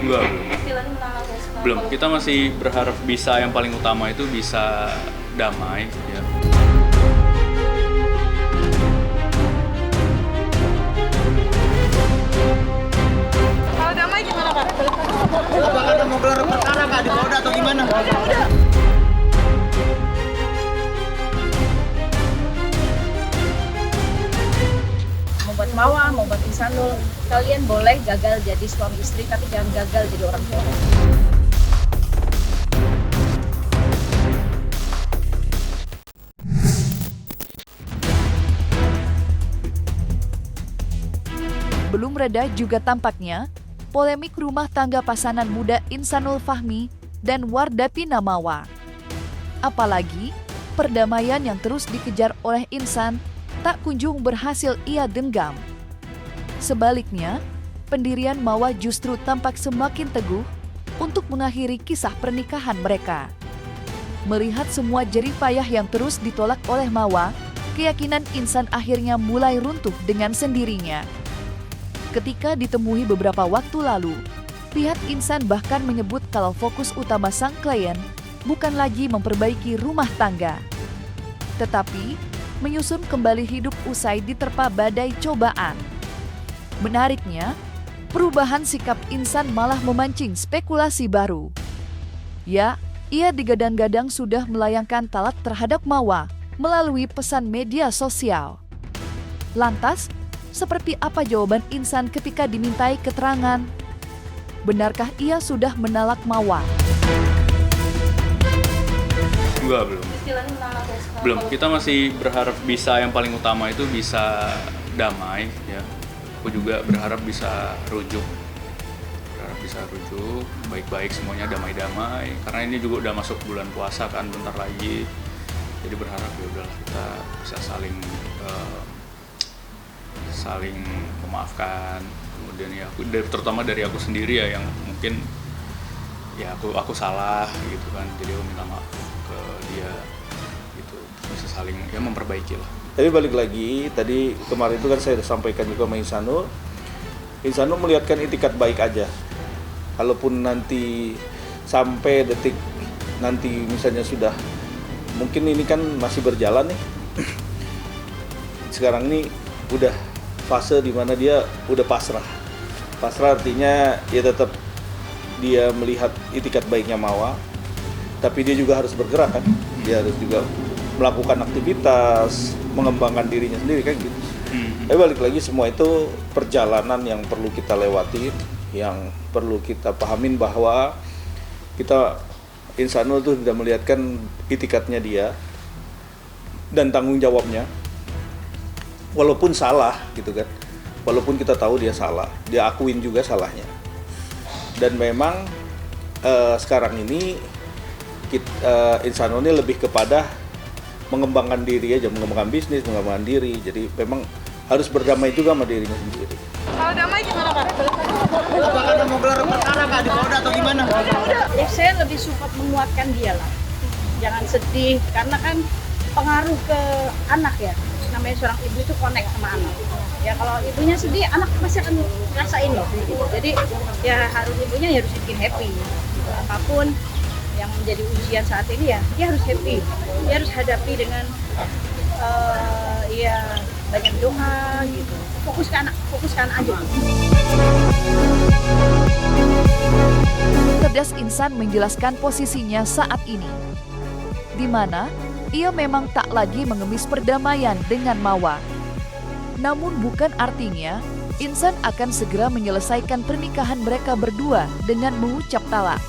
Enggak, belum. Kita masih berharap bisa, yang paling utama itu bisa damai ya. Kalau damai gimana, Kak? Apakah ada mau gelar perkara Kak di Polda atau gimana? Udah. Membuat Mawar, membuat Insanul, kalian boleh gagal jadi suami istri, tapi jangan gagal jadi orang tua. Belum reda juga tampaknya polemik rumah tangga pasangan muda Insanul Fahmi dan Wardapina Mawa. Apalagi perdamaian yang terus dikejar oleh Insan tak kunjung berhasil ia genggam. Sebaliknya, pendirian Mawa justru tampak semakin teguh untuk mengakhiri kisah pernikahan mereka. Melihat semua jeripayah yang terus ditolak oleh Mawa, keyakinan Insan akhirnya mulai runtuh dengan sendirinya. Ketika ditemui beberapa waktu lalu, pihak Insan bahkan menyebut kalau fokus utama sang klien bukan lagi memperbaiki rumah tangga, tetapi menyusun kembali hidup usai diterpa badai cobaan. Menariknya, perubahan sikap Insan malah memancing spekulasi baru. Ya, ia digadang-gadang sudah melayangkan talak terhadap Mawa melalui pesan media sosial. Lantas, seperti apa jawaban Insan ketika dimintai keterangan? Benarkah ia sudah menalak Mawa? Enggak, belum. Kita masih berharap bisa, yang paling utama itu bisa damai ya. Aku juga berharap bisa rujuk. Baik-baik semuanya, damai-damai. Karena ini juga udah masuk bulan puasa kan, bentar lagi. Jadi berharap ya udahlah kita bisa saling memaafkan. Kemudian ya terutama dari aku sendiri ya, yang mungkin ya aku salah gitu kan, jadi aku minta maaf ke dia gitu, bisa saling ya memperbaiki lah. Tapi balik lagi, tadi kemarin itu kan saya sudah sampaikan juga sama Insanul melihatkan itikat baik aja. Kalaupun nanti sampai detik nanti misalnya sudah, mungkin ini kan masih berjalan nih. Sekarang ini udah fase dimana dia udah pasrah. Pasrah artinya ya tetap dia melihat itikat baiknya Mawa, tapi dia juga harus bergerak kan. Dia harus juga melakukan aktivitas, mengembangkan dirinya sendiri kan gitu. Tapi balik lagi, semua itu perjalanan yang perlu kita lewati, yang perlu kita pahamin bahwa kita Insanul tuh sudah melihatkan itikatnya dia dan tanggung jawabnya. Walaupun salah gitu kan, walaupun kita tahu dia salah, dia akuin juga salahnya. Dan memang sekarang ini Insanul ini lebih kepada mengembangkan diri aja, mengembangkan bisnis, mengembangkan diri. Jadi memang harus berdamai juga sama dirinya sendiri. Kalau damai gimana, Kak? Apakah ada mau gelar perkara Kak di Polda atau gimana? Ya, saya lebih support menguatkan dia lah. Jangan sedih, karena kan pengaruh ke anak ya. Namanya seorang ibu itu connect sama anak. Ya kalau ibunya sedih, anak pasti akan ngerasain loh. Jadi ya harus ibunya harus bikin happy. Apapun yang menjadi ujian saat ini ya, dia harus happy. Dia harus hadapi dengan ya banyak doa gitu. Fokus ke anak aja. Cerdas Insan menjelaskan posisinya saat ini, di mana ia memang tak lagi mengemis perdamaian dengan Mawa. Namun bukan artinya Insan akan segera menyelesaikan pernikahan mereka berdua dengan mengucap talak.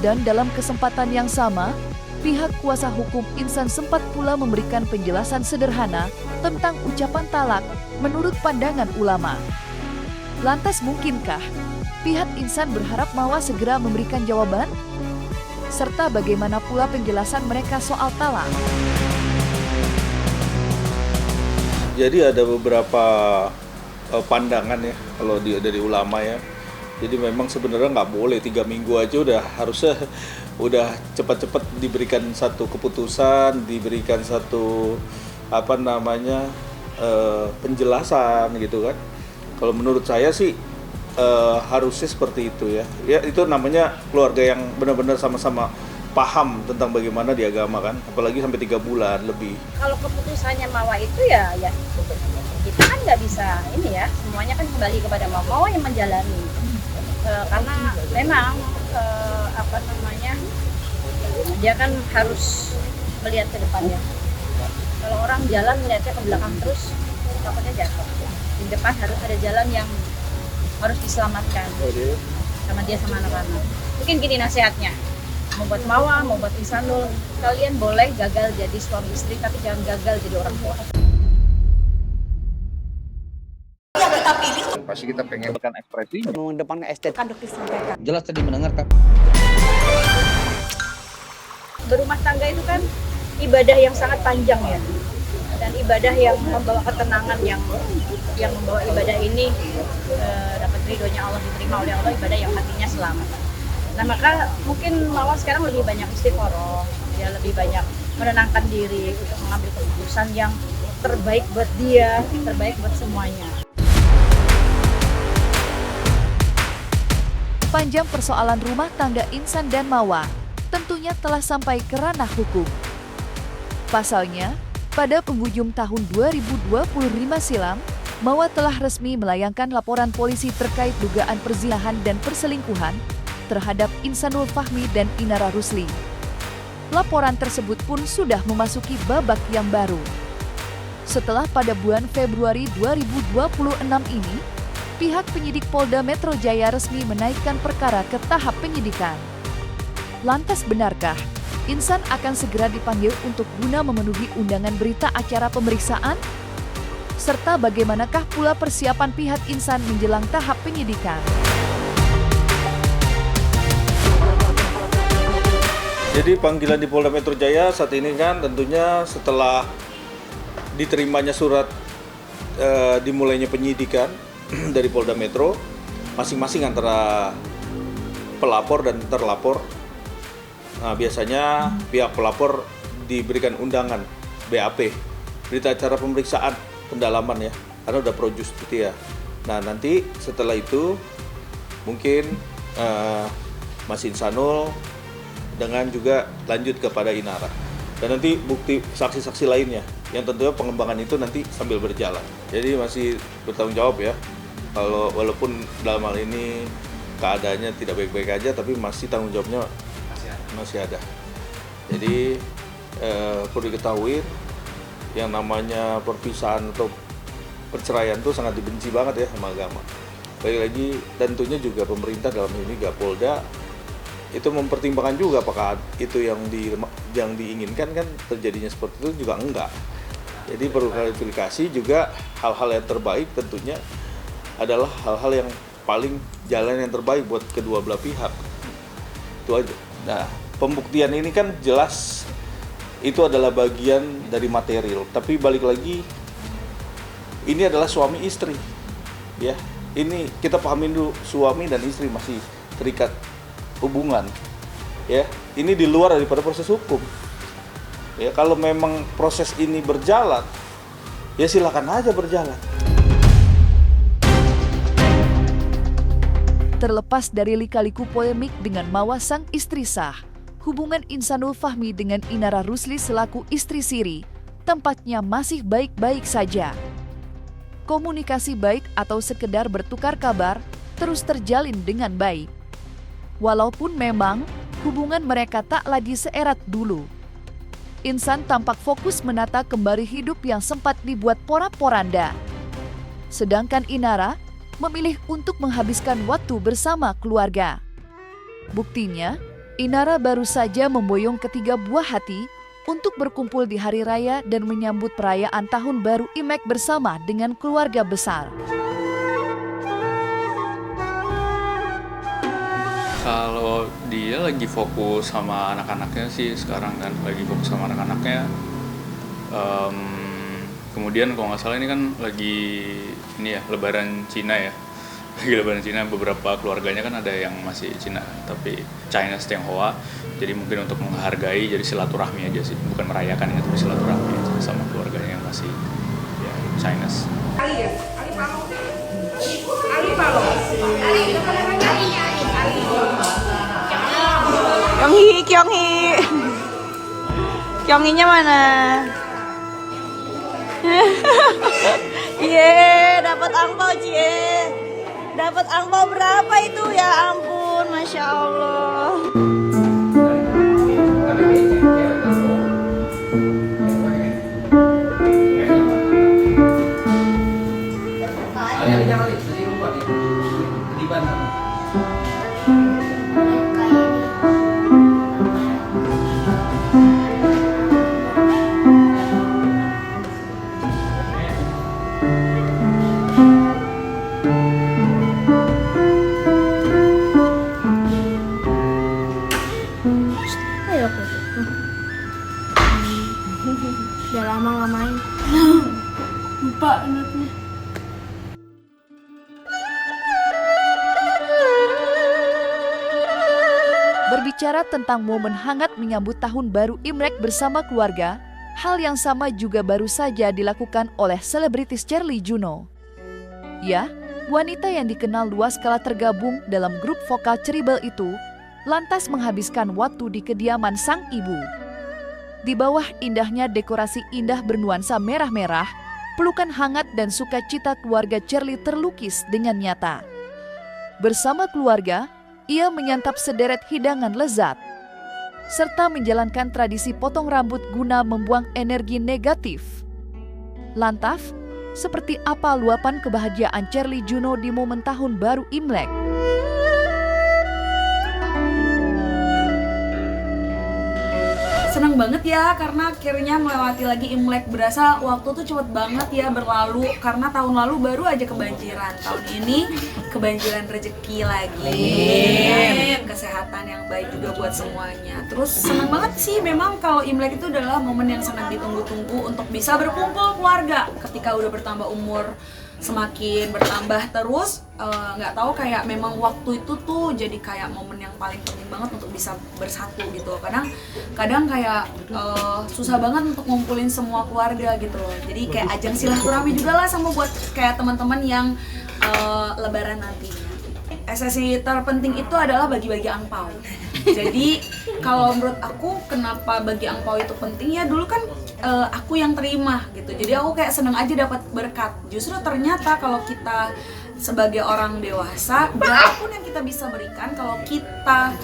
Dan dalam kesempatan yang sama, pihak kuasa hukum Insan sempat pula memberikan penjelasan sederhana tentang ucapan talak menurut pandangan ulama. Lantas mungkinkah pihak Insan berharap Mawa segera memberikan jawaban? Serta bagaimana pula penjelasan mereka soal talak? Jadi ada beberapa pandangan ya kalau dari ulama ya. Jadi memang sebenarnya nggak boleh 3 minggu aja udah harusnya udah cepat-cepat diberikan satu keputusan, diberikan satu penjelasan gitu kan. Kalau menurut saya sih harusnya seperti itu ya. Ya itu namanya keluarga yang benar-benar sama-sama paham tentang bagaimana di agama kan, apalagi sampai 3 bulan lebih. Kalau keputusannya Mawa itu ya kita kan nggak bisa ini ya, semuanya kan kembali kepada Mawa yang menjalani. Karena memang dia kan harus melihat ke depannya. Kalau orang jalan melihatnya ke belakang terus, takutnya jatuh. Di depan harus ada jalan yang harus diselamatkan sama dia sama anak-anak. Mungkin gini nasihatnya, mau buat Mawa, mau buat Ihsanul, kalian boleh gagal jadi suami istri, tapi jangan gagal jadi orang tua. Pasti kita pengen Tekan ekspresi. mengedepankan estetika. jelas tadi mendengarkan. Berumah tangga itu kan ibadah yang sangat panjang ya, dan ibadah yang membawa ketenangan, yang membawa ibadah ini dapat ridhonya Allah, diterima oleh Allah, ibadah yang hatinya selamat. Nah maka mungkin Mawa sekarang lebih banyak istiqoroh, dia lebih banyak menenangkan diri untuk mengambil keputusan yang terbaik buat dia, terbaik buat semuanya. Panjang persoalan rumah tangga Ihsan dan Mawa tentunya telah sampai ke ranah hukum. Pasalnya, pada penghujung tahun 2025 silam, Mawa telah resmi melayangkan laporan polisi terkait dugaan perzinahan dan perselingkuhan terhadap Ihsanul Fahmi dan Inara Rusli. Laporan tersebut pun sudah memasuki babak yang baru. Setelah pada bulan Februari 2026 ini, pihak penyidik Polda Metro Jaya resmi menaikkan perkara ke tahap penyidikan. Lantas benarkah Ihsan akan segera dipanggil untuk guna memenuhi undangan berita acara pemeriksaan? Serta bagaimanakah pula persiapan pihak Ihsan menjelang tahap penyidikan? Jadi panggilan di Polda Metro Jaya saat ini kan tentunya setelah diterimanya surat dimulainya penyidikan dari Polda Metro, masing-masing antara pelapor dan terlapor. Nah, biasanya pihak pelapor diberikan undangan BAP, berita acara pemeriksaan pendalaman ya, karena udah pro justia. Nah nanti setelah itu mungkin Mas Ihsanul dengan juga lanjut kepada Inara, dan nanti bukti saksi-saksi lainnya yang tentunya pengembangan itu nanti sambil berjalan. Jadi masih bertanggung jawab ya, kalau walaupun dalam hal ini keadaannya tidak baik-baik aja, tapi masih tanggung jawabnya masih ada. Jadi perlu diketahui yang namanya perpisahan atau perceraian itu sangat dibenci banget ya sama agama. Baik lagi tentunya juga pemerintah dalam ini Polda itu mempertimbangkan juga apakah itu yang diinginkan kan terjadinya seperti itu juga enggak. Jadi perlu klarifikasi juga, hal-hal yang terbaik tentunya adalah hal-hal yang paling jalan yang terbaik buat kedua belah pihak. Itu aja. Nah, pembuktian ini kan jelas itu adalah bagian dari material, tapi balik lagi ini adalah suami istri. Ya, ini kita pahamin dulu, suami dan istri masih terikat hubungan. Ya, ini di luar daripada proses hukum. Ya, kalau memang proses ini berjalan, ya silakan aja berjalan. Terlepas dari lika-liku polemik dengan Mawa sang istri sah, hubungan Ihsanul Fahmi dengan Inara Rusli selaku istri siri tampaknya masih baik-baik saja. Komunikasi baik atau sekedar bertukar kabar terus terjalin dengan baik. Walaupun memang hubungan mereka tak lagi seerat dulu. Ihsan tampak fokus menata kembali hidup yang sempat dibuat porak-poranda. Sedangkan Inara memilih untuk menghabiskan waktu bersama keluarga. Buktinya, Inara baru saja memboyong ketiga buah hati untuk berkumpul di hari raya dan menyambut perayaan Tahun Baru Imlek bersama dengan keluarga besar. Kalau dia lagi fokus sama anak-anaknya sih sekarang kan, lagi fokus sama anak-anaknya. Kemudian kalau nggak salah ini kan lagi ini ya Lebaran Cina ya, lagi Lebaran Cina, beberapa keluarganya kan ada yang masih Cina tapi Chinese Tionghoa, jadi mungkin untuk menghargai, jadi silaturahmi aja sih, bukan merayakan ya, tapi silaturahmi aja sama keluarganya yang masih ya Chinese. Kyonghi. Kyonghinya mana? Iya, dapat angpau Cie. Dapat angpau berapa itu ya ampun, Masya Allah. Udah lama nggak main. Lupa anaknya. Berbicara tentang momen hangat menyambut tahun baru Imlek bersama keluarga, hal yang sama juga baru saja dilakukan oleh selebritis Cherly Juno. Ya, wanita yang dikenal luas kala tergabung dalam grup vokal Ceribel itu, lantas menghabiskan waktu di kediaman sang ibu. Di bawah indahnya dekorasi indah bernuansa merah-merah, pelukan hangat dan sukacita keluarga Cherly terlukis dengan nyata. Bersama keluarga, ia menyantap sederet hidangan lezat, serta menjalankan tradisi potong rambut guna membuang energi negatif. Lantas, seperti apa luapan kebahagiaan Cherly Juno di momen tahun baru Imlek? Senang banget ya karena akhirnya melewati lagi Imlek. Berasa waktu tuh cepet banget ya berlalu karena tahun lalu baru aja kebanjiran. Tahun ini kebanjiran rezeki lagi. Kesehatan yang baik juga buat semuanya. Terus senang banget sih memang kalau Imlek itu adalah momen yang sangat ditunggu-tunggu untuk bisa berkumpul keluarga ketika udah bertambah umur. Semakin bertambah terus, nggak tahu kayak memang waktu itu tuh jadi kayak momen yang paling penting banget untuk bisa bersatu gitu. Kadang kayak susah banget untuk ngumpulin semua keluarga gitu loh. Jadi kayak ajang silaturahmi juga lah sama buat kayak teman-teman yang lebaran nantinya. Esensi terpenting itu adalah bagi-bagi angpau. Jadi kalau menurut aku kenapa bagi angpau itu penting ya, dulu kan aku yang terima gitu. Jadi aku kayak seneng aja dapat berkat. Justru ternyata kalau kita sebagai orang dewasa, berapapun yang kita bisa berikan, kalau kita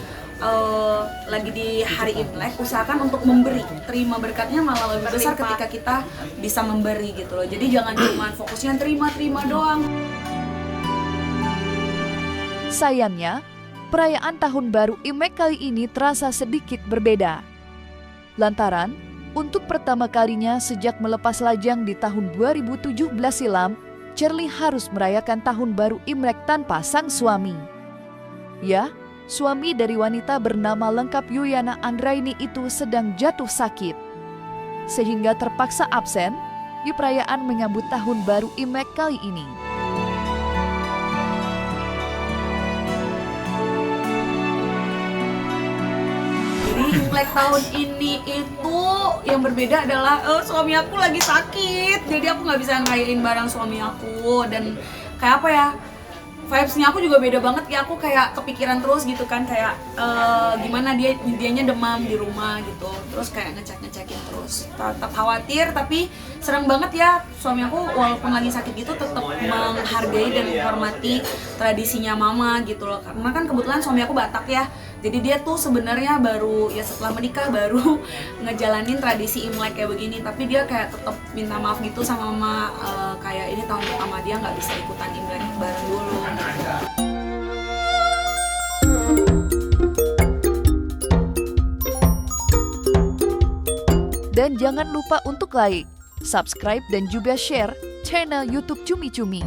lagi di hari Imlek, usahakan untuk memberi. Terima berkatnya malah lebih besar ketika kita bisa memberi gitu loh. Jadi jangan cuma fokusnya terima-terima doang. Sayangnya, perayaan Tahun Baru Imlek kali ini terasa sedikit berbeda. Lantaran, untuk pertama kalinya sejak melepas lajang di tahun 2017 silam, Cherly harus merayakan Tahun Baru Imlek tanpa sang suami. Ya, suami dari wanita bernama lengkap Yuyana Andraini itu sedang jatuh sakit, sehingga terpaksa absen di perayaan menyambut Tahun Baru Imlek kali ini. Imlek tahun ini itu yang berbeda adalah suami aku lagi sakit, jadi aku nggak bisa ngerayain bareng suami aku. Dan kayak apa ya, vibes-nya aku juga beda banget ya. Aku kayak kepikiran terus gitu kan, kayak gimana dianya demam di rumah gitu, terus kayak ngecekin terus, tetap khawatir. Tapi senang banget ya, suami aku walaupun lagi sakit gitu tetap menghargai dan menghormati tradisinya mama gitu loh. Karena kan kebetulan suami aku Batak ya, jadi dia tuh sebenarnya baru ya setelah menikah baru ngejalanin tradisi Imlek kayak begini. Tapi dia kayak tetap minta maaf gitu sama mama, kayak ini tahun pertama dia nggak bisa ikutan Imlek bareng dulu. Dan jangan lupa untuk like, subscribe dan juga share channel YouTube Cumi Cumi.